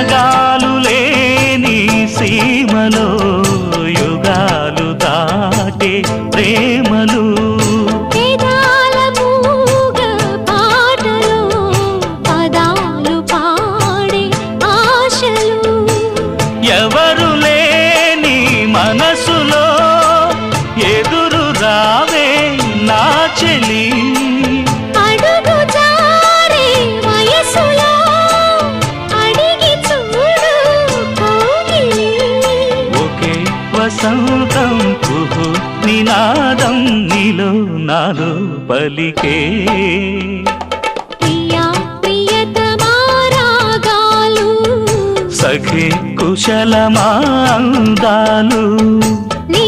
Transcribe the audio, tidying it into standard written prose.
సరగాలు లేని సీమలో యుగాలు దాటే ప్రేమలు వేదాల మూగ పాటలో పదాలు పాడే ఆశలు ఎవరు లేని మనసులో ఎదురు రావే నా చెలి అడుగు జారే వయసులో అడిగి చూడు కౌగిలి ఒకే వసంతం కుహు నినాదం నీలో నాలో పలికే ప్రియా ప్రియతమా రాగాలు సఖి కుశలమా అందాలు నీ